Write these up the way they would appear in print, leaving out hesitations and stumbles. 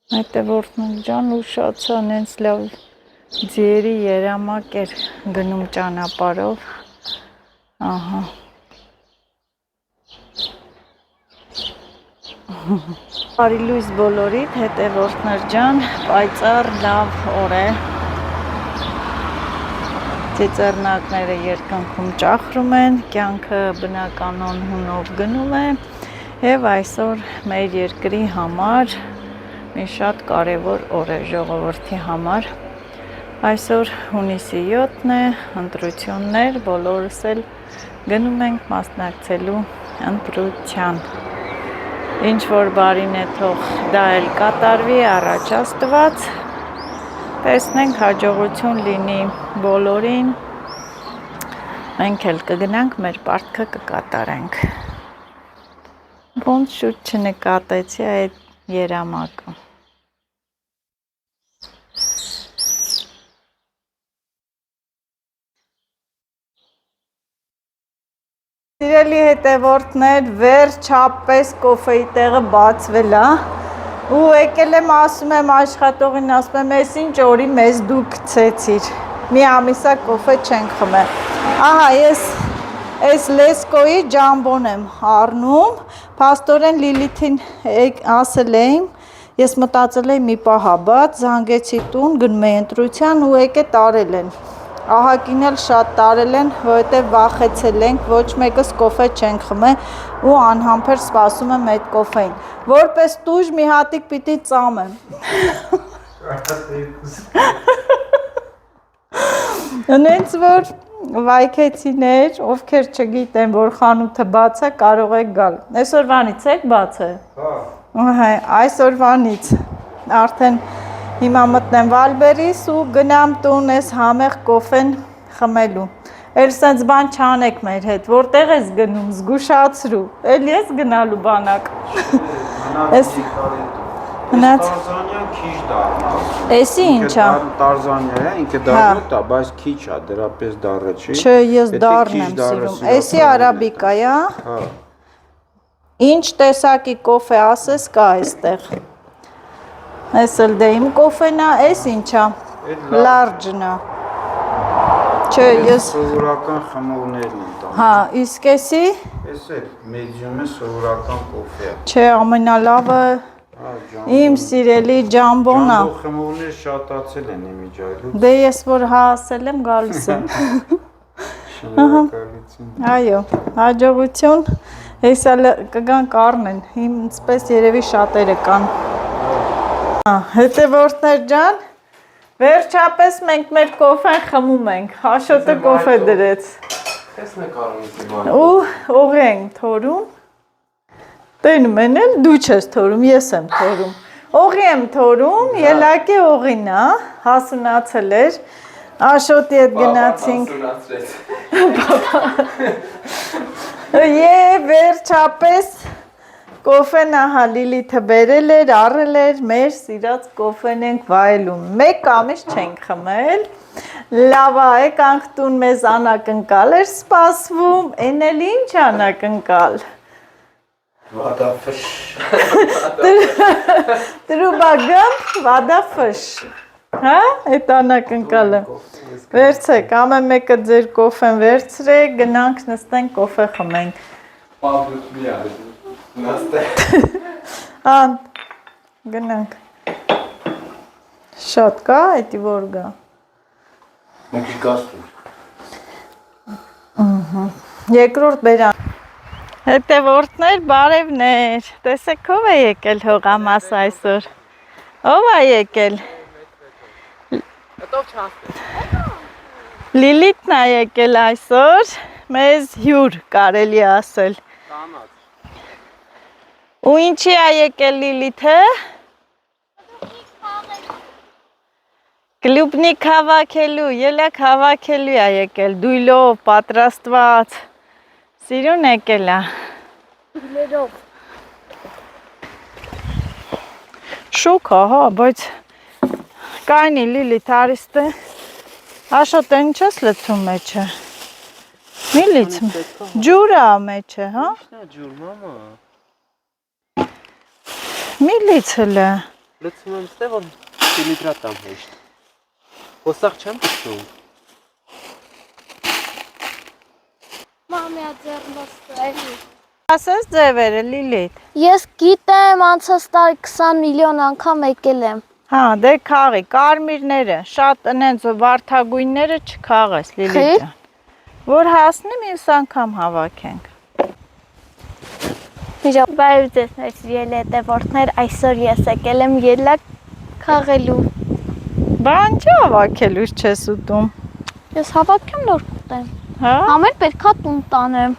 Հետևորդներ ջան ուշացան հենց լավ ձիերի երամակ էր գնում ճանապարհով ահա բարի լույս բոլորիդ հետևորդներ ջան պայծառ լավ օր է ծիծեռնակները երկնքում ճախրում են կյանքը բնականon հունով գնում է եւ այսօր մեր երկրի համար մի շատ կարևոր օր է ժողովրդի համար այսօր հունիսի 7-ն է ընտրություններ բոլորս էլ գնում ենք մասնակցելու ընտրության ինչ որ բարին է թող դա էլ կատարվի առաջ Աստված տեսնենք հաջողություն լինի բոլորին մենք էլ կգնանք մեր պարտքը կկատարենք ոնց շուտ չնկատեցի այդ երամակը Սիրելի հետևորդներ վերջապես կոֆեի տեղը բացվել է ու եկել եմ ասում եմ աշխատողին ասում եմ ես ինչ օրի մեզ դու գցեցիր մի ամիսա կոֆե չենք խմել ահա ես այս լեսկոյի ջամբոն եմ առնում փաստորեն Լիլիթին ասել եմ ես մտածել եմ մի պահ բաց զանգեցի տուն գնում էի ընտրության ու եկե տարել են ահագին էլ շատ տարել են, որովհետև վախեցել ենք, ոչ մեկս կոֆե չենք խմել ու անհամբեր սպասում եմ այդ կոֆեին։ Որպես տուժ մի հատիկ պիտի ծամեմ։ Հենց որ վայքեցիներ, ովքեր չգիտեն, որ խանութը բաց է, կարող եք գալ։ Այսօրվանից եք բաց է։ Հա։ Այսօրվանից արդեն Հիմա մտնեմ Վալբերիս ու գնամ տուն ես համեղ կոֆեն խմելու։ Էլ սենց բան չանեք մեր հետ, որտեղ ես գնում, զգուշացրու, էլ ես գնալու բանակ։ Մնաց Տարզանյան քիչ դառնա։ Էսի ինչա։ Տարզանյա է, ինքը դառնոտ է, բայց քիչ է, դրա պես դառը չի։ Չէ, ես դառն եմ սիրում։ Էսի արաբիկա է։ Հա։ Ինչ տեսակի կոֆե ասես կա այստեղ։ Այս էլ դե իմ կոֆենա, այս ինչա, լարջն է, չէ, ես սովորական խմողներն են տանում։ Հա, իսկ էսի Էս էլ մեդիում է սովորական կոֆե է։ Չէ, ամենալավը իմ սիրելի ջամբոնա Ջամբո խմողներ շատացել են իմիջայլուց Դե ես որ հա ասել եմ գալիս եմ Շնորհակալություն Այո, հաջողություն, հեսալ կգան կառնեն, ինձպես երևի շատերը կան Հետևորդներ ջան, վերջապես մենք մեր կոֆեն խմում ենք, Աշոտը կոֆե դրեց ու օղի ենք թորում, տենում են էլ դու չես թորում, ես եմ թորում, օղի եմ թորում, ելակի օղին է, հասունացել էր, Աշոտի հետ գնացինք Եվ վերջապես Կոֆեն ահա Լիլիթը բերել էր, առել էր, մեր սիրած կոֆեն ենք վայելում, մեկ ամիս չենք խմել, լավ եկանք տուն մեզ անակնկալ էր սպասվում, են էլ ինչ անակնկալ Վադաֆշ Տրուբագմփ վադաֆշ, հա, այդ անակնկալը, վերցեք, ամեն մեկը ձեր կոֆեն վերցրեք, գնանք նստենք կոֆե խմենք Պաբլուտ մի արդ Ան, գնանք Շատ կա, այդի որ գա Մեկի գաստուր Երկրորդ բերան Հետևորդներ, բարևներ Տեսեք ով է եկել հողամաս այսօր Ով է եկել Լիլիթն է եկել այսօր Մեզ հյուր կարելի ասել Ու ինչի է եկել Լիլիթը Կլուբնիկ հավաքելու, ելակ հավաքելու է եկել, դույլով, պատրաստված, սիրուն եկել է Դույլերով Շուկ հա, բայց կայնի Լիլիթ արիստը Աշոտ են չես լցում մեջը Մի լիցմ, ջուր է մեջը, հա Ջուր, մամա Մի լիցել է Լցում եմ ստե, որ ֆիլիտրատ տամ հեշտ։ Հոսախ չեմ պտում։ Մամիա ձեռնոստելի։ Ասես ձևերը Լիլիթ։ Ես գիտեմ, անցած տարի 20 միլիոն անգամ եկել եմ։ Հա, դե քաղի, կարմիրները, շատ ընենց վարդագույնները չքաղես Լիլիթ ջան։ Որ հասնի մյուս անգամ հավաքենք։ Իրապայր ձեզ մեր սիրելի հետևորդներ, այսօր ես եկել եմ ելակ քաղելու։ Բան չի հավաքելուց չես ուտում։ Ես հավաքեմ նոր կուտեմ։ Հա։ Համեր պետքա տուն տանեմ։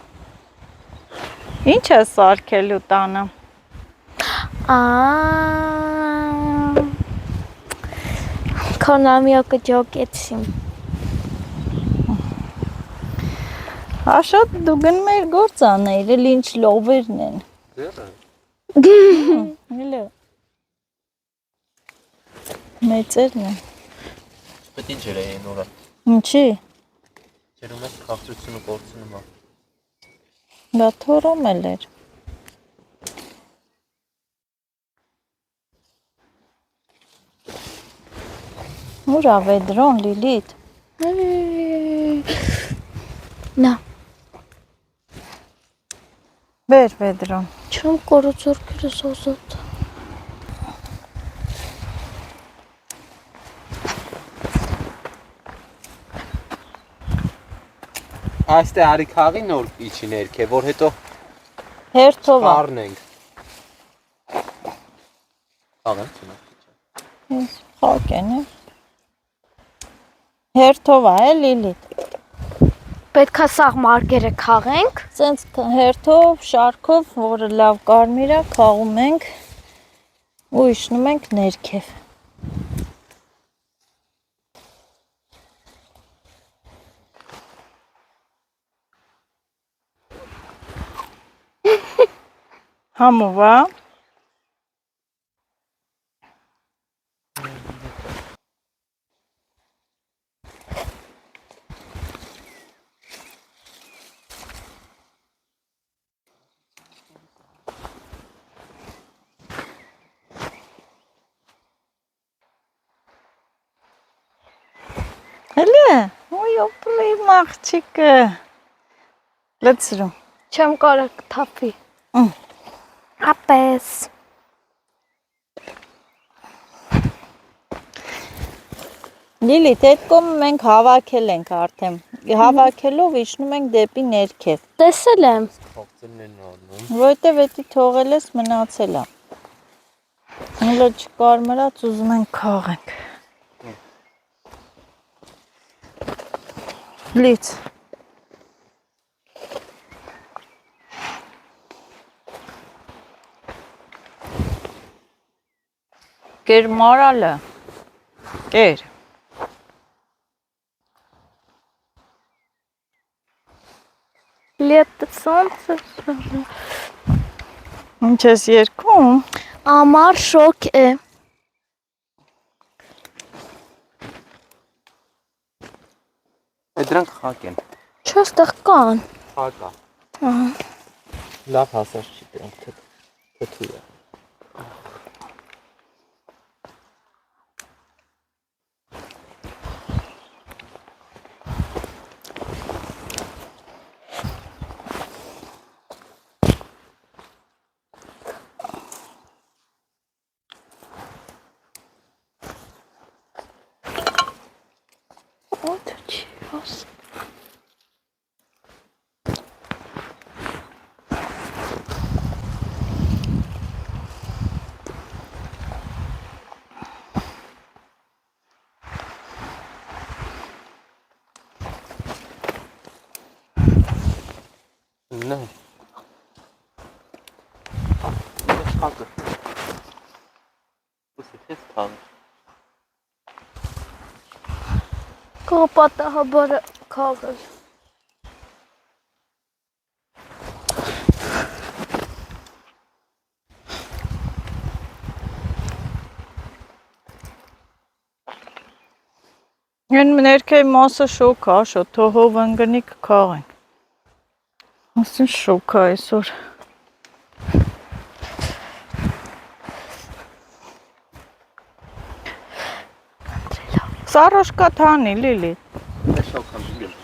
Ինչ է սարքելու տանը։ Քոնամիոկը ջոկեցին։ Աշոտ դու գնում ես գործ անել, էլ ինչ լովերն են։ Ձեռը։ Հələ։ Մեծերն են։ Պետք է ջրեին օրը։ Ինչի։ Ջրում ես քաղցրությունը կորցնում է։ Դա թորոմ էլ էր։ Ուրա վեդրոն Լիլիթ։ Նա, Բեր վեդրոն։ չեմ կորու ձորքերը սոզոտ։ Այստեղ արի քաղի նոր իջի ներքե, որ հետո Հերթով է։ առնենք։ Աղեն չնա։ Խոկեն է։ Հերթով է Լիլիթ։ Պետքա սաղ մարգերը քաղենք։ Սենց հերթով, շարքով, որը լավ կարմիր է, քաղում ենք ու իջնում ենք ներքև։ Համով է։ Հələ, ոյ օպրի մաղջիկը։ Լցրում։ Չեմ կարող թափի։ Ապես։ Լիլիթ, այդ կողմը մենք հավաքել ենք արդեն։ Հավաքելով իջնում ենք դեպի ներքև։ Տեսել եմ։ Քաղցրն են առնում։ Որտեվ էդի թողել ես մնացել է։ Հələ չկարմրած ուզում ենք քաղենք։ Լից։ Կեր մարալը։ Կեր։ Լետը սոնցը։ Ինչ ես երկում։ Ամար շոկ է։ Դրանք խակ են։ Չստեղ կան։ Խակա։ Ահա։ Լավ հասած չի դրանք թթու է։ Ո՞տ չի ոս։ Նա։ Խակը։ Ուսիքես թան։ Կապատահաբարը քաղել։ Այն ներքեի մասը շոկ է, աշոտ, թողով ընգնի կքաղենք։ Ասին շոկ է այսօր։ Սարոշկա թանի, լիլի։ Դա շոքամ դիգել։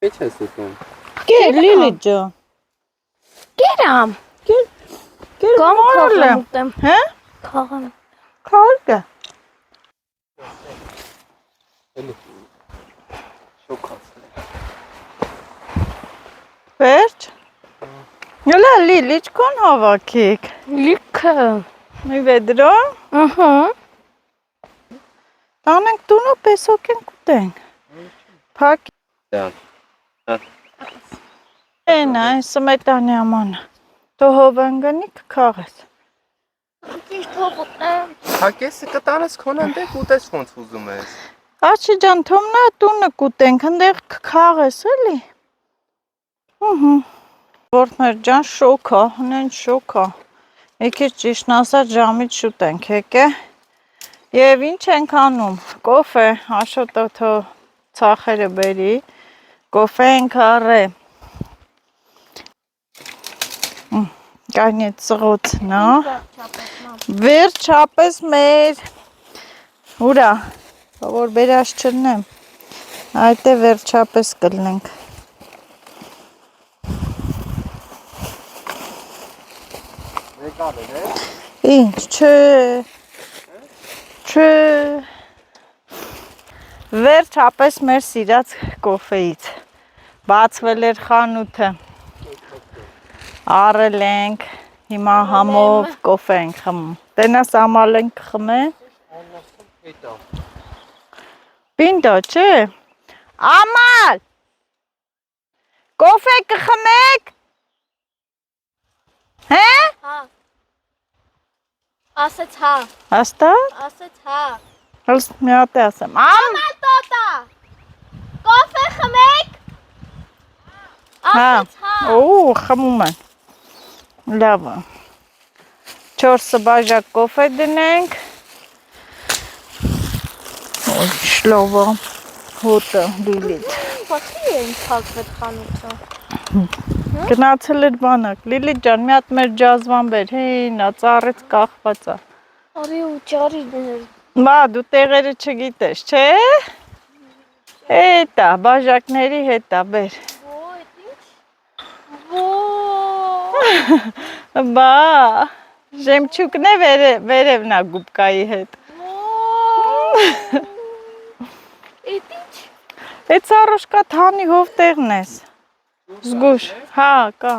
Ինչ ես ուտում։ Կեր, լիլի ջան։ Գերամ։ Կեր Կամ մորել եմ։ խաղամ ուտեմ։ Հե? Խաղամ։ Քարգա։ Էլի։ Շոքած։ Վերջ։ Յոլա լիլի չկոն հավաքիկ։ Լիքը։ Մի վեդրո։ Ահա։ Տանենք տունը պեսոք ենք ուտենք։ Փակ։ Դան։ Էնա, սմետանի ամանա։ Դու հովանգնի կքաղես։ Ճիշտ հով ուտեմ։ Հակեսը կտանես քոնան դեք ուտես ոնց ուզում ես։ Աչի ջան, թոմնա տունը կուտենք, հնդեղ կքաղես էլի։ Ահա։ Որդներ ջան, շոքա, հնեն շոքա։ Եկեք ճիշտն ասած ժամից շուտ ենք եկե։ Եվ ինչ ենք անում, կոֆե, Աշոտը թո ծախերը բերի, կոֆե ենք առե։ Կայնի ծղոցն, հա։ Վերջապես մեր, ուրա, որ բերաշ չնեմ, այդ է վերջապես կլնենք։ Եկալ է, դե։ Ինչ, չէ, վերջապես մեր սիրած կոֆեից, բացվել էր խանութը, առել ենք, հիմա համով կոֆե ենք խմում, տենաս ամալ ենք խմեն, Հետո։ պինտո, չէ, ամալ, կոֆե կխմեք, հե, Հա։ Ասեց հա։ հաստատ, Ասեց հա։ հլս մի հատ է ասեմ, Ամալ տոտա։ Կոֆե խմեք։ Ասեց հա։ Օ, խմում են, լավը, 4 բաժակ կոֆե դնենք, Ոյ, շլովը, հոտը, լիլիտ, Բացի էին փակվել խանութը։ գնացել էր բանակ, լիլիտ ջան, մի հատ մեր ջազվան բեր, հեյնա, ծառից կախվածա, Արի ու ճարի դներ։ բա, դու տեղերը չգիտես, չէ, հետա, բաժակների հետա, բեր, Ոյ, ինչ։ բա, ժեմչուկն է վերևնա գուբկայի հետ, Էդ ինչ։ Էդ սարոշկա թանի հով տեղն ես, զգուշ, հա, կա,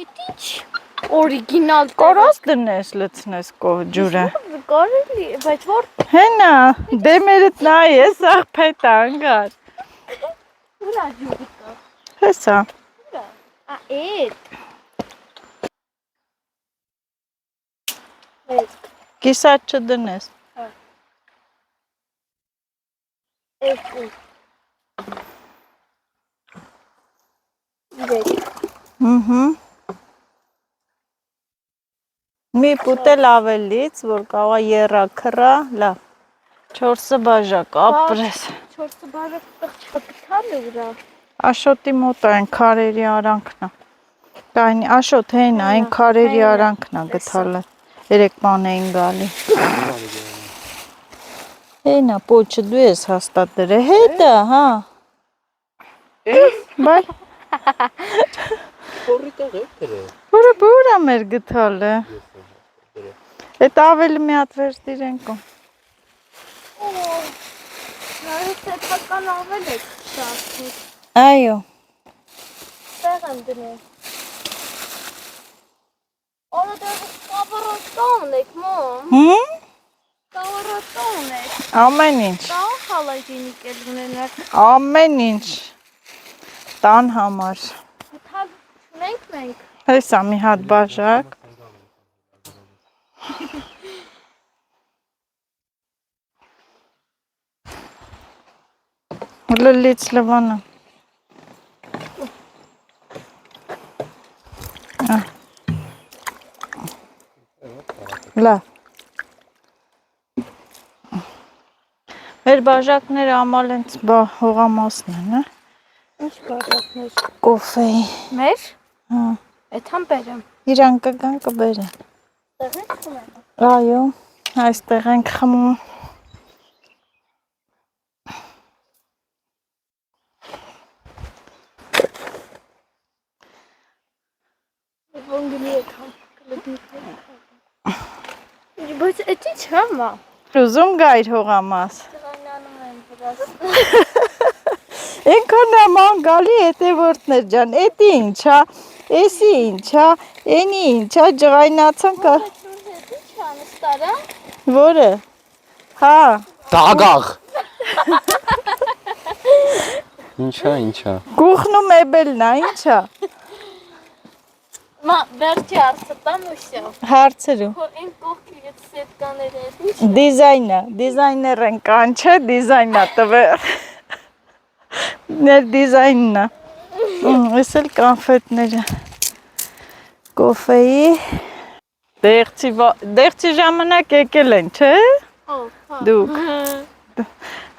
Էդ ինչ։ Օրիգինալ կորոս դնես լցնես ջուրը, Կարելի, բայց որ հենա, դեմերդ նայ ես աղպետ անգար, ուրա ջուրի կա։ հեսա, Ա, էդ։ կիսատ չդնես, Երկու։ Մի պուտել ավելից, որ կաղա երա քրա, լավ, 4 բաժակ, ապրես, 4 բաժակ չկտալ է ուրա։ Աշոտի մոտ այն քարերի արանքնա, կայնի, Աշոտ հեն այն քարերի արանքնա գթալը, 3 բան էին գալի, հենա, պոչը դու ես հաստատ դրե, հետը, հա, բայ, Խորի տեղ է դրե։ որը բուրա մեր գթալը, էտ ավելի մի հատ վերջ դիրենքո, Նարից հետական ավել եք շատ։ այո, Տեղ եմ դնել։ Օրը դեղ կավարոտոն եք մոմ։ Կավարոտոն եք։ ամեն ինչ, Տան խալայջինիկ էլ ունենակ։ ամեն ինչ, տան համար, Թալ չունենք մենք։ հեսա մի հատ բաժակ, լլից լվանը, լավ, մեր բաժակները ամալ ենք հողամասն են, Ինչ բառակներ։ Կոֆեի։ Մեր։ Հա։ Էթան բերեմ։ Իրան կգան կբերեն։ Տեղի խմեմ։ Այո, այստեղ ենք խմում։ Ոնգլի եկամ։ Բայց էդի չամա։ Ուզում գայր հողամաս։ Տղանանում են վրաս։ Էնքան աման գալի հետևորդներ ջան, էդի ինչա, էսի ինչա, էնի ինչա, ջղայնացան կա։ Էդի չանստարա։ Որը։ Հա, Դագաղ։ Ինչա։ գուխն ու մեբելն է, ինչա։ Մա, վերջի արսը տամ ու շա։ Հարցերու։ Հո այն կողքի այդ սետկաները էդի Դիզայներ են կանչը, դիզայնա տվեր։ Ներ դիզայննա։ Ես էլ կանֆետները։ Կոֆեի։ Դեղցի ժամանակ եկել են, չէ։ Դուք։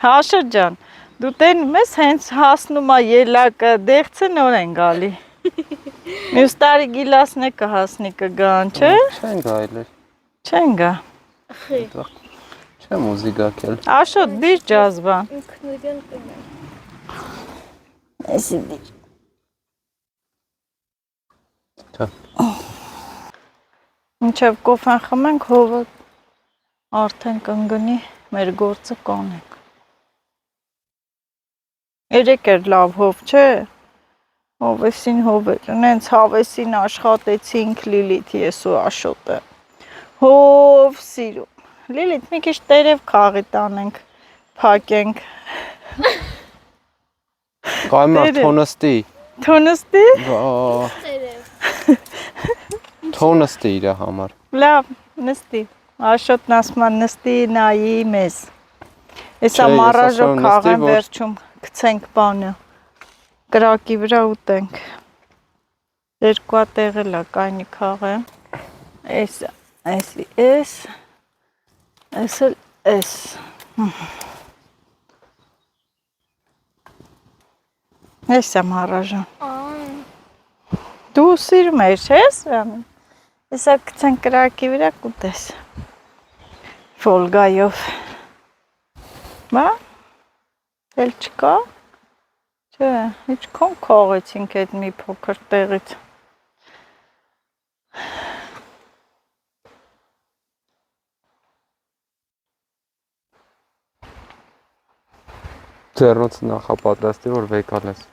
Հաշը ջան, դու տենում ես հենց հասնում է ելակը, դեղցը նոր են գալի։ Մյուս տարի գիլասնե կհասնի կգան, չէ։ Չեն գայլեր։ Չեն գա։ Չեմ ուզի գակել։ Աշոտ բիր ջազբան։ ինքնուրույն կնեմ։ Էսի բիր։ Թա։ Մինչև կոֆեն խմենք, հովը արդեն կընկնի, մեր գործը կանենք։ Երեք էր լավ հով, չէ։ Հովեսին հով էր, նենց հավեսին աշխատեցինք Լիլիթ ես ու Աշոտը։ Հով սիրում։ Լիլիթ մի քիչ տերև քաղի տանենք, փակենք։ Կայմար թոնստի։ Թոնստի։ Թոնստի իր համար։ Լավ, նստի։ Աշոտն ասում է նստի նայի մեզ։ Էսա մարաժով քաղեն վերջում գցենք բանը։ Կրակի վրա ուտենք։ Երկու տեղ էլ է կայնի քաղեմ։ Էս, էս էլ էս։ Էս է մարաժան։ Դու սիրում ես, ես Ռամին։ Էսա գցենք կրակի վրա կուտես։ Ֆոլգայով։ Բա։ Էլ չկա։ Չէ, ինչքան քաղեցինք այդ մի փոքր տեղից։ Ձեռնոց նախապատրաստի որ վեկալ ես։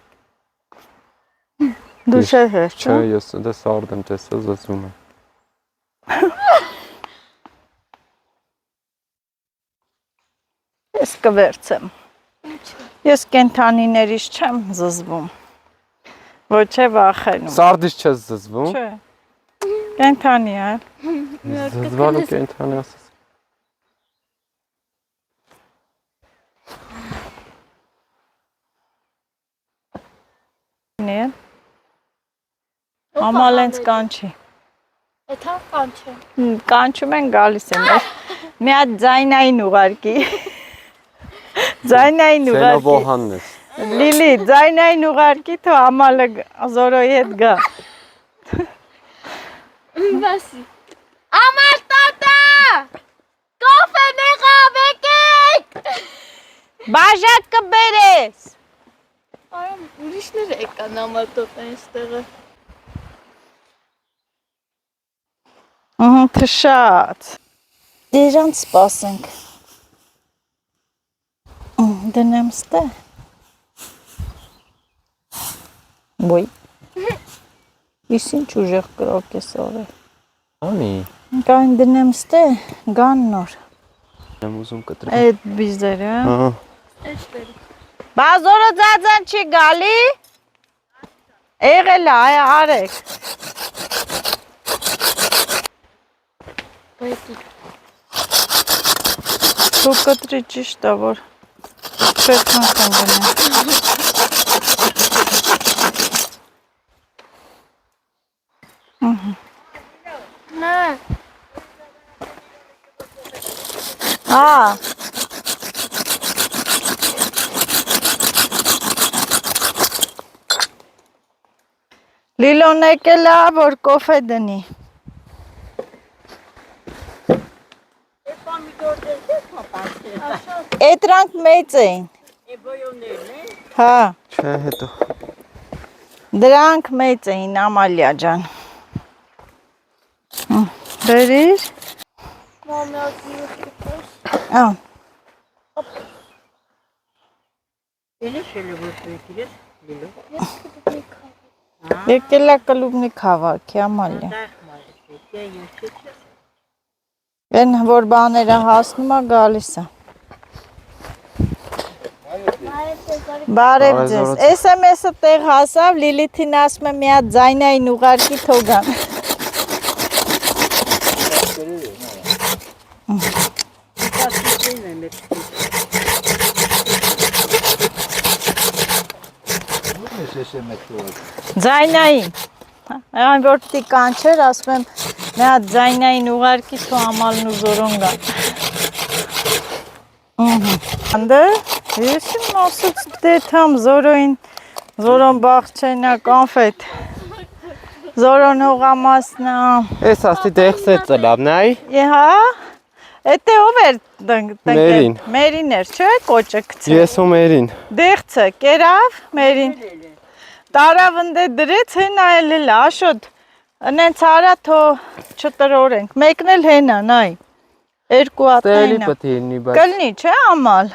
Դու շեհ ես, Չէ, ես դա սարդ եմ տեսել, զզվում եմ։ Ես կվերցեմ։ Ես կենթանիներից չեմ զզվում։ Ոչ է վախենում։ Սարդից չես զզվում։ Չէ։ Կենթանի է։ Զզվալու կենթանի ասես։ Նե։ Ամալենց կանչի։ Էթան կանչը։ Կանչում են գալիս են։ Մի հատ ձայնային ուղարկի։ Ձայնային ուղարկի։ Սենովոհանն ես։ Լիլի, ձայնային ուղարկի թո ամալը զորոյի հետ գա։ Բասի։ Ամար տատա! Կոֆե մեղավ եկեք! Բաժակ կբերես։ Այո, ուրիշներ եկան ամար տատա այստեղը։ Թշած։ Դերանց սպասենք։ Դնեմ ստե։ Ոյ։ Իս ինչ ուժեղ կրոք ես արել։ Անի։ Կային դնեմ ստե, գան նոր։ Եմ ուզում կտրել։ Այդ բիզերը։ Ահա։ Էստեղ։ Բազորը ձածան չի գալի։ Եղել է, արեք։ Դու կտրի ճիշտ է, որ պետք անգամ գնեմ։ Նա։ Հա։ Լիլոն եկել է, որ կոֆե դնի։ Էտրանք մեծ էին։ Հա, Չէ, հետո։ դրանք մեծ էին, Ամալիա ջան։ Բերիր։ Ա, եկել է կլուբնիկ հավաքի, Ամալիա։ Են որ բաները հասնում է գալիս է։ Բարև ձեզ։ SMS-ը տեղ հասավ, Լիլիթին ասում է մի հատ ձայնային ուղարկի թողան։ Ձայնային։ Այն որ պիտի կանչեր, ասում եմ մի հատ ձայնային ուղարկի թո Ամալն ու Զորոն գան։ Անդը, ես իմ ասուց դեթամ Զորոին, Զորոն բաղչենա կանֆետ։ Զորոն հողամասնա։ Էս աստի դեղսեցը լավն է, Հա, էտե ով էր տնկել։ Մերին։ Մերին էր, չէ՞ կոճը գցել։ ես ու մերին։ Դեղցը, կերավ, Մերին։ Տարավ ընդ դրեց, հեն այլել է, աշոտ։ Նենց արա թո չտրորենք։ Մեկն էլ հեն է, նայ։ Երկու Տելի հատն պետք է լինի, բայց Կլնի, չէ՞ Ամալ։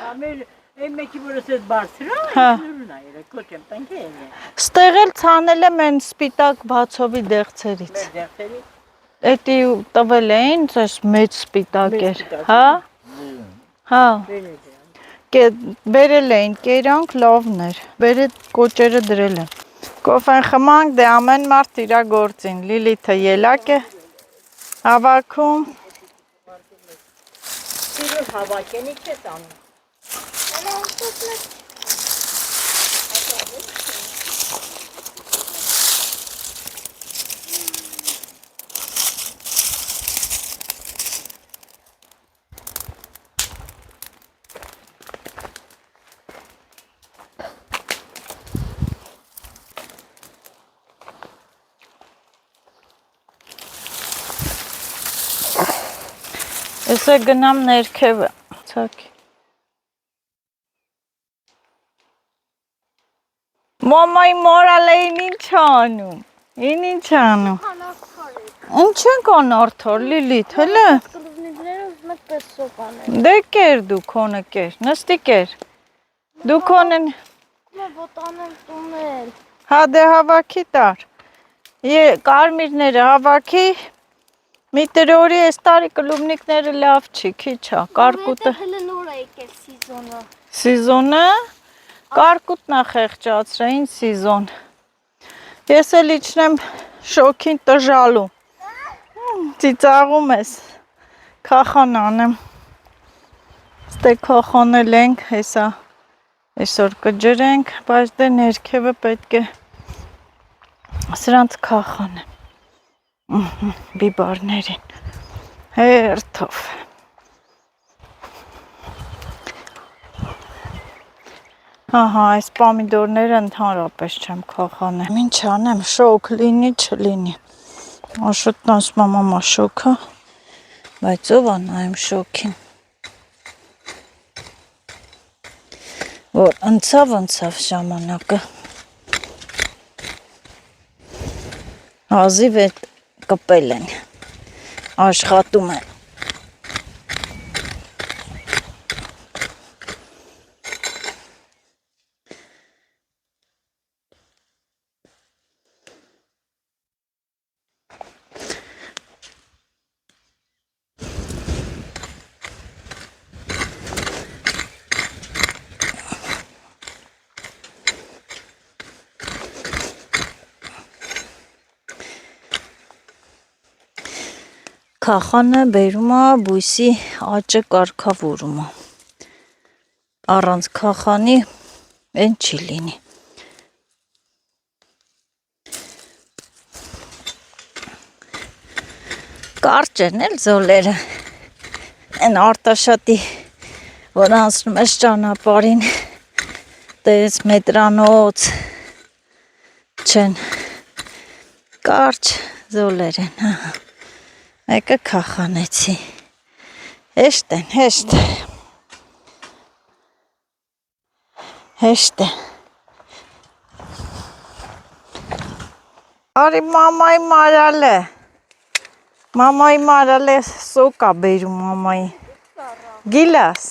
Այն մեկի որս էս բարձր է, Հա։ նուրն է, երեք կոչեմ տանքի են։ Ստեղ էլ ցանել եմ են սպիտակ բացովի դեղցերից։ Դեղտերի Էդի տվել էին, ցես մեծ սպիտակ էր, հա։ Հա։ Բերել էին կերանք լավն էր։ Բերել կոճերը դրել են։ Կոֆեն խմանք, դե ամեն մարդ իրա գործին։ Լիլիթը ելակ է հավաքում։ Սիրոս հավաքենի չես անում։ Էսե գնամ ներքևը, ցակի։ Մամայի մորալեին ինչ անում, ինչ անում։ Ինչ ենք անարդար, Լիլիթ, հլը։ Դե կեր դու քոնը կեր, նստի կեր։ Դու քոնն հա դե հավաքի տար։ Կարմիրները հավաքի։ Մի տրորի այս տարի կլուբնիկները լավ չի, քիչ է, կարկուտը։ Հələ նոր է եկել սիզոնը։ Սիզոնը կարկուտն է խեղճացրային սիզոն։ Ես էլ իջնեմ շոքին տժալու։ Ծիծաղում ես։ Քախան անեմ։ Ստե քախանել ենք, հեսա այսօր կջրենք, բայց դե ներքևը պետք է սրանց քախանեմ։ Բիբարներին հերթով Ահա, այս պամիդորները ընդհանրապես չեմ քախանեմ Ինչ անեմ, շոկ լինի, չլինի Աշոտն ասում եմ մամա շոքը Բայց ով անայեմ շոքին Որ ընցավ ժամանակը Հազիվ է կպել են, աշխատում են։ Քախանը բերում է բույսի աճը կարգավորում է։ Առանց քախանի են չի լինի։ Կարճ են էլ զոլերը։ Են արտաշատի, որ անցնում ես ճանապարհին, տես մետրանոց չեն։ Կարճ զոլեր են, հա։ Մեկը քախանեցի։ Հեշտ են, հեշտ։ Հեշտ է։ Արի մամայի մարալ է։ Մամայի մարալ է սոկա բերում մամայի։ Գիլաս։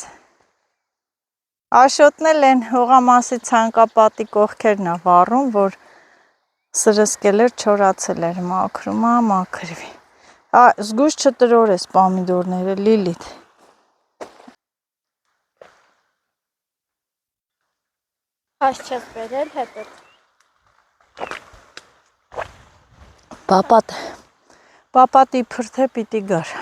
Աշոտնել են հողամասի ցանկապատի կողքերն ա վառում, որ սրսկել էր, չորացել էր մաքրում, մաքրվի։ Զգուշ չտրորես պամիդորները, Լիլիթ։ Հաշ չես բերել հետդ։ Պապատի փրթե պիտի գար։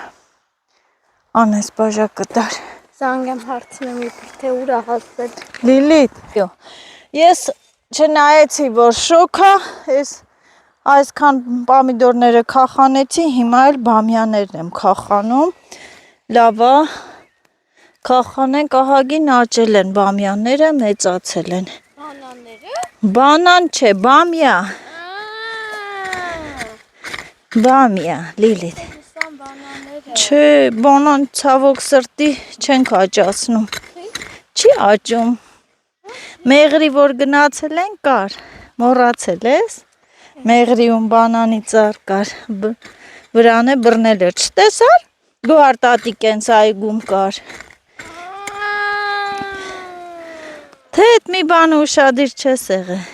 Անես բաժակը դար։ Զանգ եմ հարցնում իբր թե ուր ա հասել։ Լիլիթ, ես չնայեցի, որ շոքա, ես այսքան պամիդորները քախանեցի, հիմա էլ բամյաներն եմ քախանում, լավա, քախանենք ահագին աճել են բամյանները, մեծացել են։ Բանանները։ Բանան չէ, բամյա, բամյա, Լիլիթ։ Սան բանանները։ Չէ, բանան ցավոք սրտի չենք աճացնում, չի աճում, մեղրի որ գնացել են կար, մոռացել ես, մեղրիում բանանի ծառ կար, վրան է բռնել էր, չտեսար, գոհար տատիկենց այգում կար, թե էդ մի բան ուշադիր չես եղել,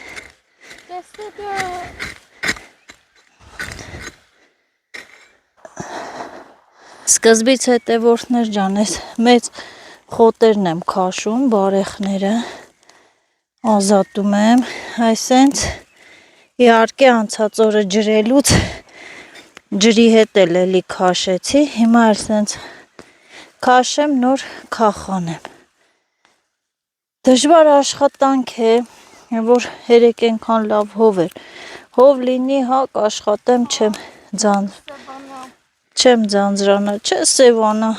սկզբից հետևորդներ ջան, ես մեծ խոտերն եմ քաշում, բարեխները, ազատում եմ, այսենց իհարկե անցած օրը ջրելուց ջրի հետ էլի քաշեցի, հիմա այսենց քաշեմ, նոր քախանեմ։ Դժվար աշխատանք է, որ 3 ենքան լավ հով էր, հով լինի հակ աշխատեմ, չեմ ձանձրանա, չէ Սևանա,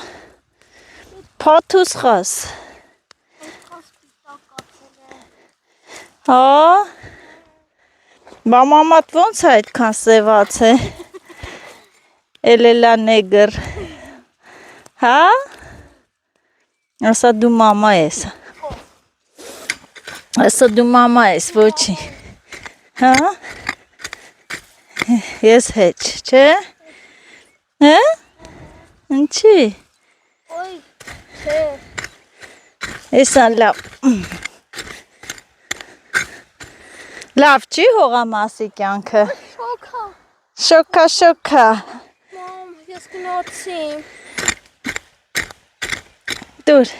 փաթուս խաս, հա, բա մամատ ոնց է այդքան սևաց է, էլելա նեգր, հա, ասա դու մամա ես, ասա դու մամա ես, ոչի, հա, ես հեչ, չէ, հա, ինչի, Ոյ, չէ, եսա լավ, լավ չի հողամասի կյանքը, շոքա, մամ, ես գնացի, դուր,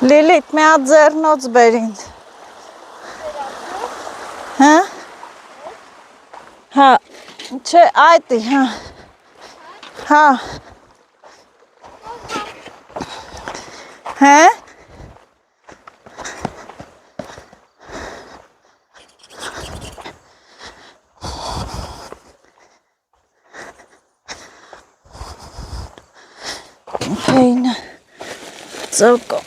Լիլիթ, մի հատ ձեռնոց բեր ինձ, հա, հա, չէ, այդի, հա, հա, Հեյնը, ծոկո,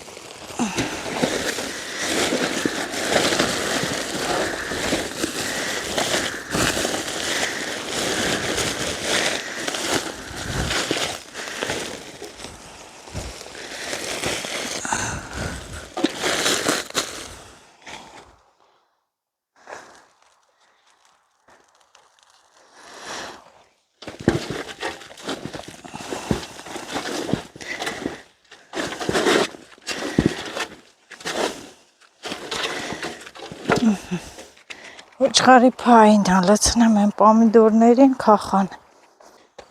Ոչխարի փային հալեցնեմ են պամիդորներին քախան,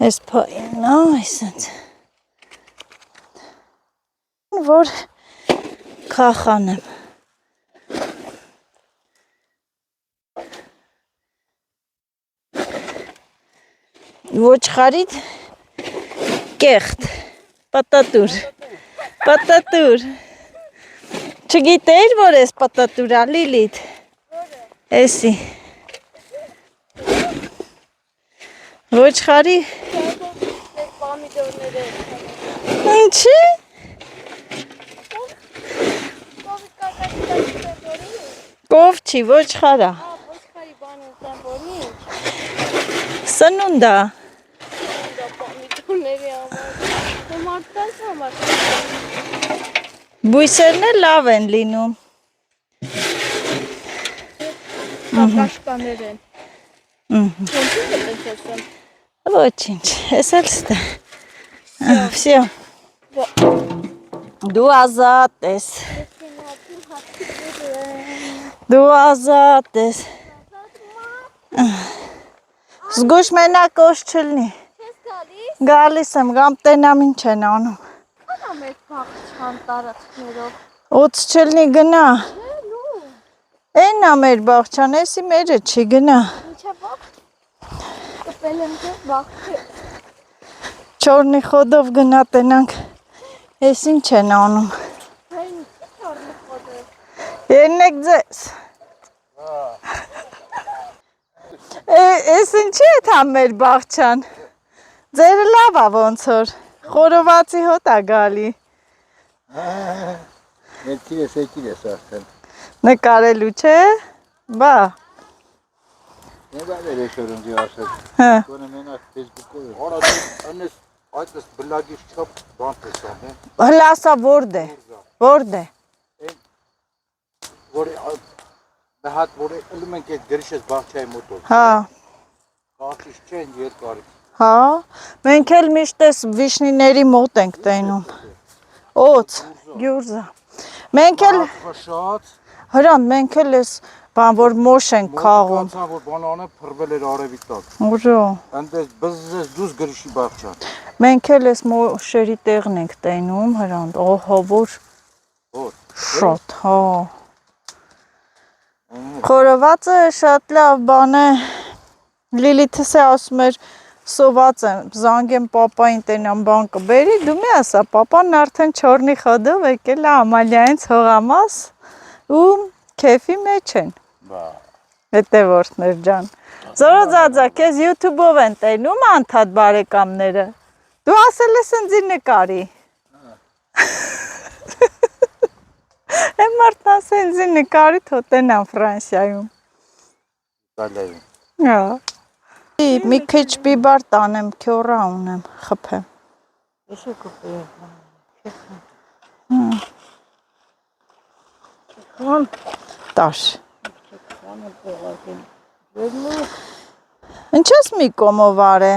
ես փային, այսենց, որ քախանեմ, ոչխարի կեղտ, պատատուր, չգիտեիր, որ ես պատատուր ա, Լիլիթ, էսի, ոչխարի, ինչի, կով չի, ոչխարա, ոչխարի բանը զեն որի ինչ, Սնունդ է։ Տուների համար։ Մարդկանց համար։ Բույսերն էլ լավ են լինում։ Կակաշկաներ են։ Ոնց է դեպքսն։ Ոչինչ, ես էլ ստե։ Всё։ Դու ազատ ես։ Դու ազատ ես։ Զգուշ մենակ ոչ չլինի։ Ես գալիս։ Գալիս եմ, գամ տենամ ինչ են անում։ Կանա մեր բախչան տարածքներով։ Օծ չլինի գնա։ Էնա մեր բաղչան, էսի մերը չի գնա։ Ինչա բախ։ Կպել եմ ձեզ բախչի։ Չորնի խոդով գնա տենանք։ Ես ինչ են անում։ Այն չորնի խոդը։ Երնեք ձեզ։ Էս ինչի է թամ մեր բաղչան։ Ձերը լավ ա ոնց որ։ Խորովածի հոտ ա գալի։ Եկիր ես արդեն։ Նկարելու չէ։ Բա։ Նեբա վերեշորում դի ասել։ Հա։ Գոնե մենակ Facebook-ով։ Արա անես այդպես բլագի չափ բան տեսան, հա։ Հլասա որդ է։ Որդ է։ Որ հատ որ ելում ենք այդ գրիշես բաղչայի մոտով։ Հա։ Կախիշ չեն երկարի։ Հա։ Մենք էլ միշտ էս վիշնիների մոտ ենք տենում։ Օծ, գյուրզա։ Մենք էլ Խշած, հրանտ, մենք էլ էս բան որ մոշ ենք քաղում։ ոնցան որ բանանը փռվել էր արևի տակ։ Ուժո։ Այնտես բզզես դուս գրիշի բաղչան։ Մենք էլ էս մոշերի տեղն ենք տենում, հրանտ, օհո որ Որ։ շատ, հա։ Խորովածը շատ լավ բան է։ Լիլիթս է ասում էր սոված եմ, զանգեմ պապային տենամ բան կբերի, դու մի ասա, պապան արդեն չորնի խոդով եկել է Ամալիայից հողամաս ու քեֆի մեջ են։ Բա։ Հետևորդներ ջան։ Զորոձածա, քեզ YouTube-ով են տենում անդադ բարեկամները։ Դու ասել ես ինձ նկարի։ Եմ մարդն ասել ինձ նկարի թոտենամ Ֆրանսիայում։ Գալային։ Հա։ Մի քիչ բիբար տանեմ, քյորա ունեմ, խփեմ։ Եսը կոպե։ Տաշ։ Ինչ ես մի կոմով արե։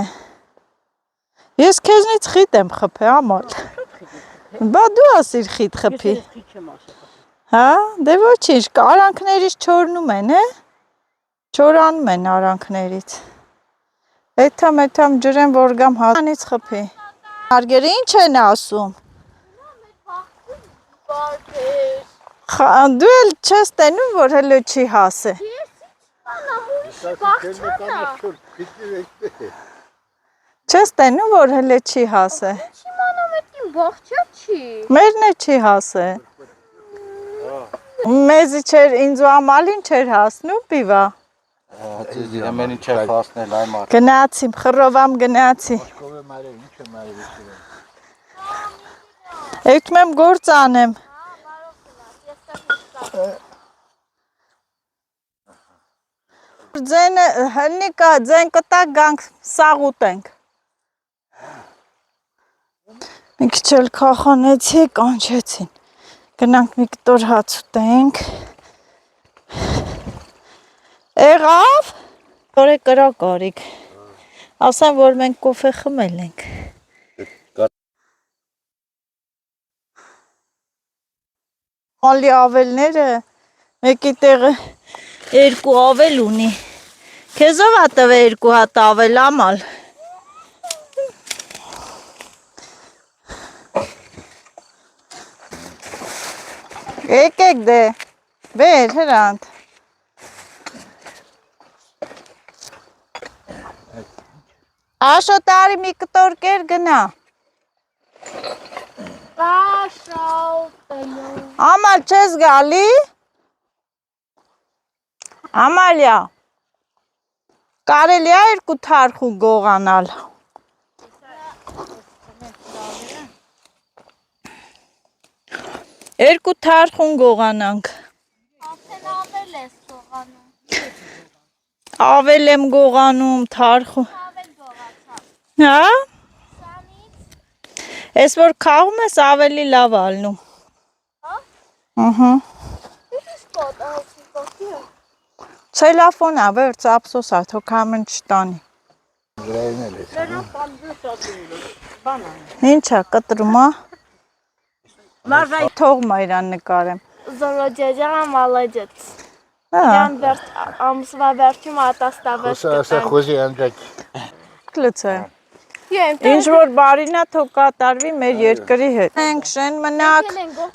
Ես քեզնից խիտ եմ խփե, ամալ։ Բա դու ասիր խիտ խփի։ Հա, դե ոչինչ, արանքներից չորնում են, է։ Չորանում են արանքներից։ Էթամ ջրեմ, որ գամ հանից խփի։ Արգերը ինչ են ասում։ Դու էլ չես տենում, որ հլո չի հասե։ Չես տենում, որ հլո չի հասե։ Իմանամ էդ իմ բախչա չի։ Մերն է չի հասե։ Մեզի չեր, ինձ ու ամալին չեր հասնում, պիվա։ Ամեն ինչ է հասնել այ մարդ։ Գնացի, խռովամ գնացի։ Եկում եմ գործ անեմ։ Ձեն հնիկա, ձեն կտակ գանք սաղ ուտենք։ Մի քիչ էլ քախանեցի, կանչեցին։ Գնանք մի կտոր հաց ուտենք։ Եղավ։ Որե կրա կարիք։ Ասեմ, որ մենք կոֆե խմել ենք։ Ալի ավելները, մեկի տեղը երկու ավել ունի։ Քեզով ա տվե երկու հատ ավել ամալ։ Եկեք դե, բեր հրանտ։ Աշո տարի մի կտոր կեր գնա։ Ամալ չես գալի։ Ամալյա։ Կարելի է երկու թարխու գողանալ։ Երկու թարխուն գողանանք։ Արդեն ավել ես գողանում։ Ավել եմ գողանում, թարխու։ Հա։ Ես որ քաղում ես ավելի լավ ալնում։ Ահա։ Ցելոֆոն ա, վերջ ափսոս ա, թող համեն չտանի։ Ինչա կտրում ա։ Թող մայրան նկարեմ։ Զորոջեջան մալաջեց։ Հա։ Յան ամսվա վերջում ատաստավես Ասա խոզի անդակ։ Կլցե։ Ինչ որ բարինա թող կատարվի մեր երկրի հետ։ Ենք շեն մնաք։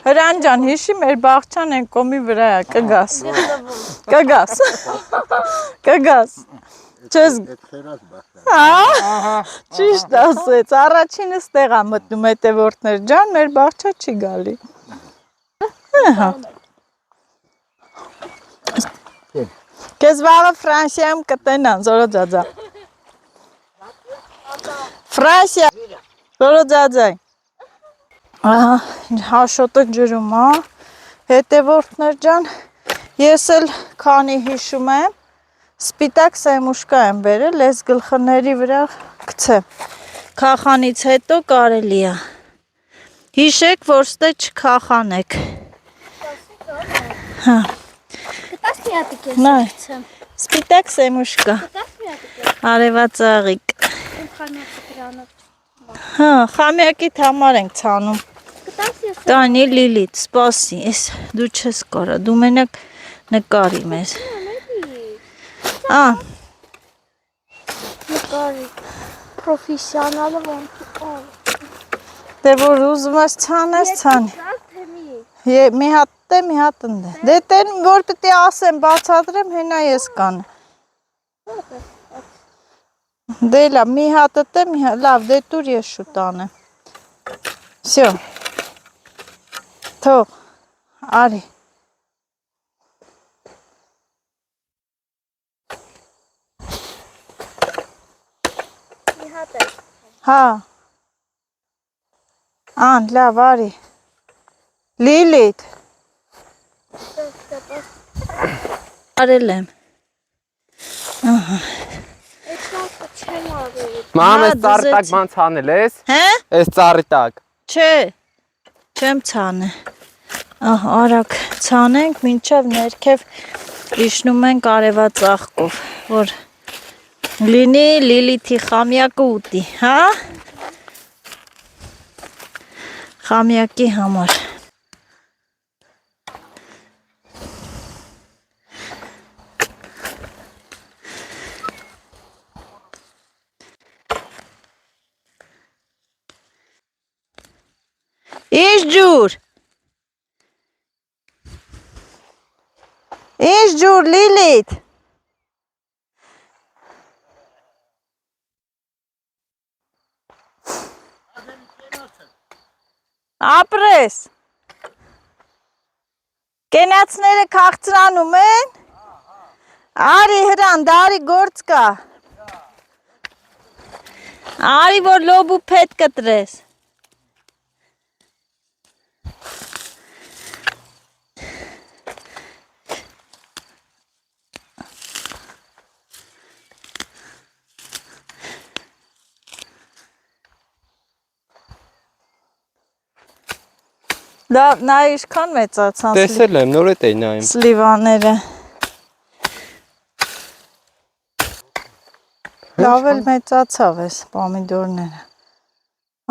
Հրան ջան, հիշի մեր բաղջան են կոմի վրա է, կգաս։ Կգաս։ Կգաս։ Չես Հա, ճիշտ ասեց, առաջինը ստեղ ա մտնում հետևորդներ ջան, մեր բաղջա չի գալի։ Հա։ Կեզ վաղը Ֆրանսիայում կտենան, զորո ձաձա։ Ֆրանսիա, զորո ձաձայ։ Ահա, հաշոտը ջրում ա, հետևորդներ ջան, ես էլ քանի հիշում եմ, սպիտակ սեմուշկա եմ բերել, ես գլխների վրա գցեմ։ Քախանից հետո կարելի է։ Հիշեք, որ ստե չքախանեք։ Հա։ Կտաս մի հատիկ ես Նայ։ գցեմ։ Սպիտակ սեմուշկա։ Կտաս մի հատիկ ես։ Արևածաղիկ։ Իմ խանյակը դրանով։ Հա, խամյակիդ համար ենք ցանում։ Կտաս ես։ Տանի Լիլիթ, սպասի, ես դու չես կարա, դու մենակ նկարի մեզ։ Ա, Նկարի։ Պրոֆեսիոնալը ոնց կար։ դե որ ուզում ես ցանես, ցանի։ Մի հատ դե, մի հատ ընդ է։ Դե տեն, որ պիտի ասեմ, բացատրեմ, հենա ես կան։ Դե լավ, մի հատը տե, մի հատ, լավ, դե տուր ես շուտ անեմ։ Всё։ Թող, արի։ Մի հատ է։ Հա։ Ան, լավ, արի։ Լիլիթ։ Արել եմ։ Ահա։ Այդ լավը չեմ արել։ Մամ, Հա, այս ծառի տակ դզեցի։ ման ցանել ես։ Հե։ Այս ծառի տակ։ Չէ, չեմ ցանը։ Ահա, արագ ցանենք, մինչև ներքև իջնում ենք արևածաղկով, որ լինի Լիլիթի խամյակը ուտի, հա։ Խամյակի համար։ Ինչ ջուր։ Ինչ ջուր, Լիլիթ։ Ապրես։ Կենացները քաղցրանում են։ Արի հրան, դարի գործ կա։ Արի որ լոբու փետ կտրես։ Լավ, նա իշքան մեծացան Տեսել եմ, նոր էի նայում։ սլիվաները։ Լավ էլ մեծացավ էս պոմիդորները։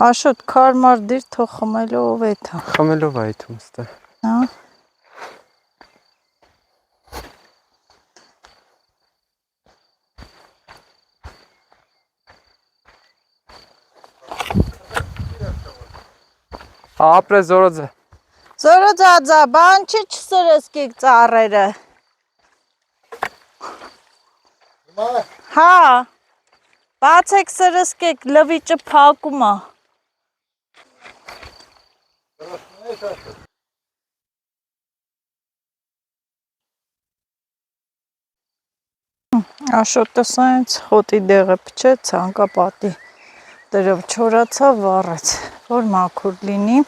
Աշոտ կարմար դիր թող խմելով է թա։ Խմելով այդում ստե։ Հա։ Ապրե զորոձը։ Զորո ձաձա, բան չի չսրսկիկ ծառերը։ Հա, բացեք սրսկեք, լվիճը փակում ա։ Աշոտը սենց խոտի դեղը պչեց, հանկապատի դրով չորացավ, վառեց, որ մաքուր լինի։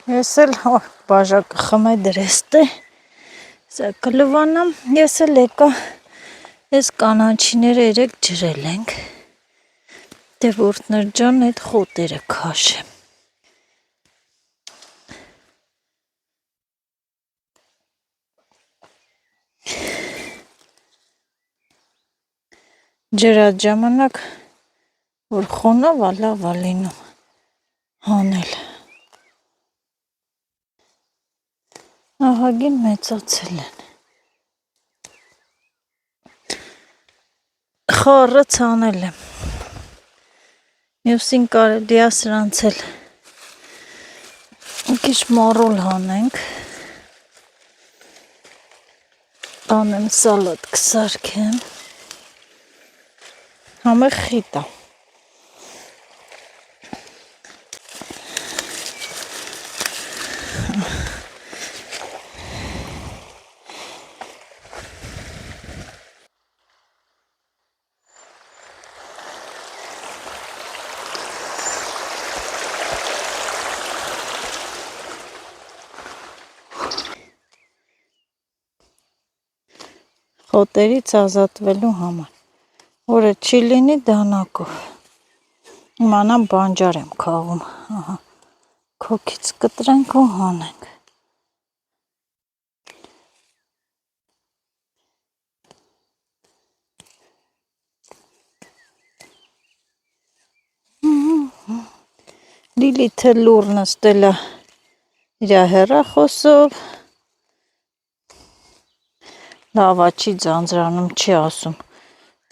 Ես էլ բաժակը խմե դրեստե, սա կլվանամ, ես էլ եկա, ես կանանչիները երեք ջրել ենք, Դե որդներ ջան, այդ խոտերը քաշեմ։ Ջրած ժամանակ, որ խոնավ ա լավ ա լինում հանել։ Ահագին մեծացել են։ Խառը ցանել եմ։ Մյուսին կարելի է սրանց էլ մի քիչ մառոլ հանենք։ Անեմ սալատ կսարքեմ։ Համեղ խիտ ա։ Խոտերից ազատվելու համար, որը չի լինի դանակով, իմանամ բանջար եմ քաղում, ահա, քոքից կտրենք ու հանենք, Լիլիթը լուր նստել է իր հեռախոսով, լավ ա չի ձանձրանում, չի ասում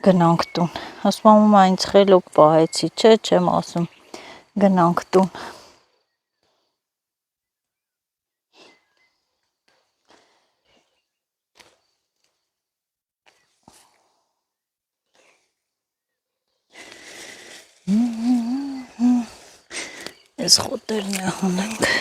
գնանք տուն, ասում այնց խելոք պահեցի, չէ, չեմ ասում գնանք տուն։ Այս խոտերն է հանենք։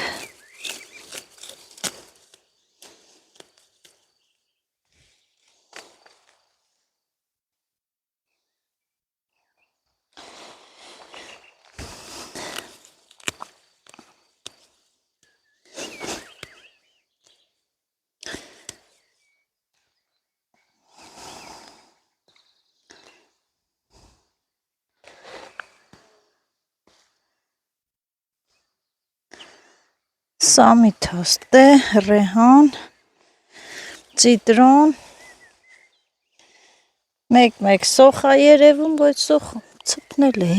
Սամիթոստ է, ռեհան, ծիտրոն, մեկ սոխ է երևում, բայց սոխը ցպնել է,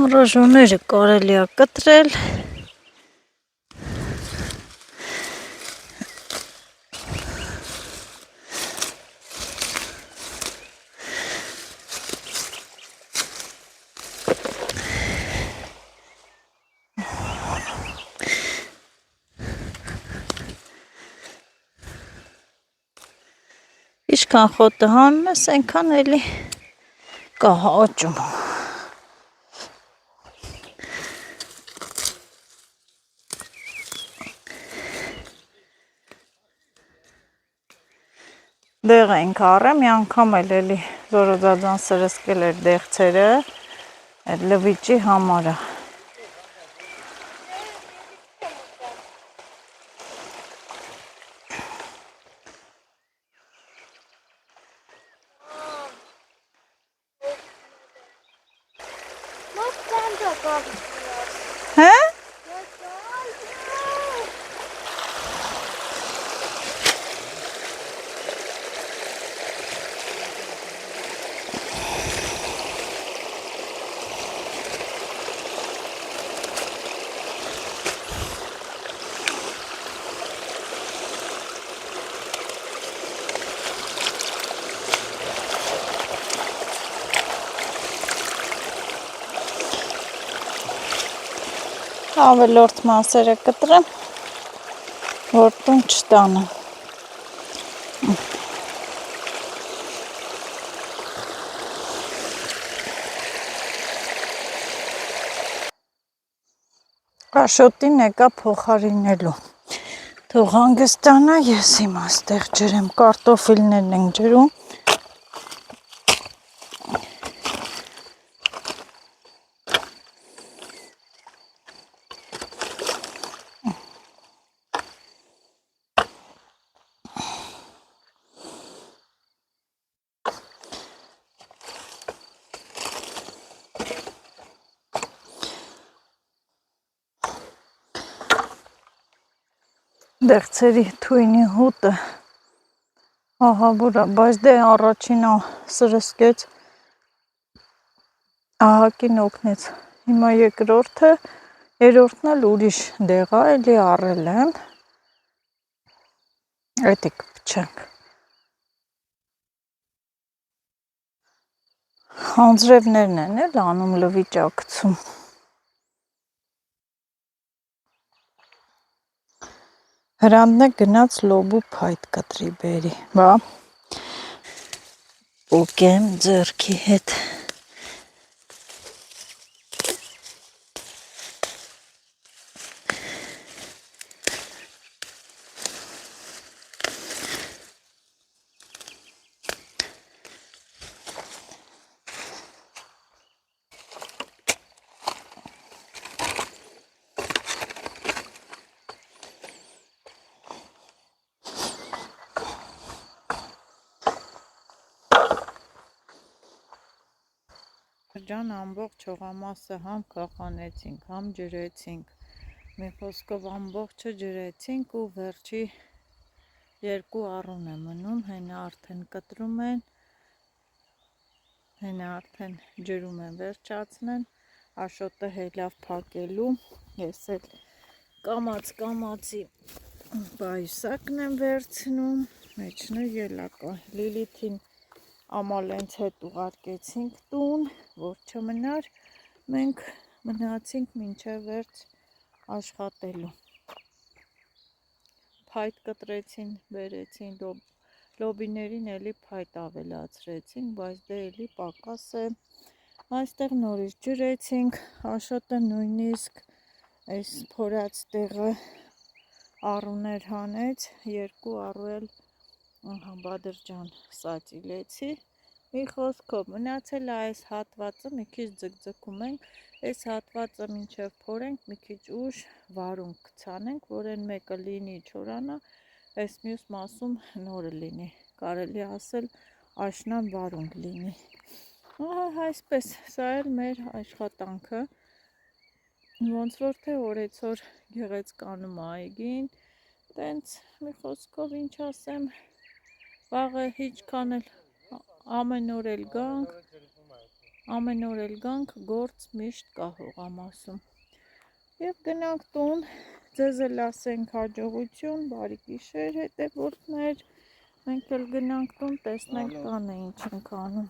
Ռոժոները կարելի է կտրել, Ինչքան խոտը հանում ես, այնքան էլի կա աճում։ Դեղ ենք առը, մի անգամ էլի զորոզաձան սրսկել էր դեղցերը, այդ լվիճի համարը։ Հե? Ավելորդ մասերը կտրեմ, որ տուն չտանեմ։ Աշոտին եկա փոխարինելու։ Թող հանգստանա, ես հիմա ստեղ ջրեմ, կարտոֆիլներն ենք ջրում։ Դեղցերի թույնի հոտը ահա որա, բայց դե առաջինը սրսկեց ահակին օգնեց, հիմա երրորդն էլ ուրիշ դեղա էլի առել եմ, այդի կպչենք, անձրևներն են էլ անում լվիճակցում, Հրանն է գնաց լոբու փայտ կտրի բերի, բա, պոկեմ ձերքի հետ, Ջան ամբողջ հողամասը համ քախանեցինք, համ ջրեցինք, մի խոսքով ամբողջը ջրեցինք ու վերջի 2 առուն է մնում, հենը արդեն կտրում են, հենը արդեն ջրում են վերջացնեն, Աշոտը հելավ փակելու, ես էլ կամացի բայսակն եմ վերցնում, մեջնը ելակա, Լիլիթին ամալենց հետ ուղարկեցինք տուն, որ չմնար, մենք մնացինք մինչև վերջ աշխատելու, փայտ կտրեցին, բերեցին, լոբիներին էլի փայտ ավելացրեցինք, բայց դե էլի պակաս է, այստեղ նորից ջրեցինք, Աշոտը նույնիսկ այս փորած տեղը առուներ հանեց, 2 առու էլ Բադր ջան սացիլեցի, մի խոսքով մնացել է այս հատվածը, մի քիչ ձգձգում ենք, այս հատվածը մինչև փորենք, մի քիչ ուշ վարուն կցանենք, որ այն մեկը լինի չորանա, այս մյուս մասում նորը լինի, կարելի ասել աշնան վարուն լինի, այսպես, սա էլ մեր աշխատանքը, ոնց որ թե օրեցօր գեղեցկանում այգին, տենց մի խոսքով ինչ ասեմ, վաղը ինչքան էլ ամեն օր էլ գանք, գործ միշտ կա հողամասում, և գնանք տուն, ձեզ էլ ասենք հաջողություն, բարի գիշեր հետևորդներ, մենք էլ գնանք տուն, տեսնենք տանը ինչ ենք անում,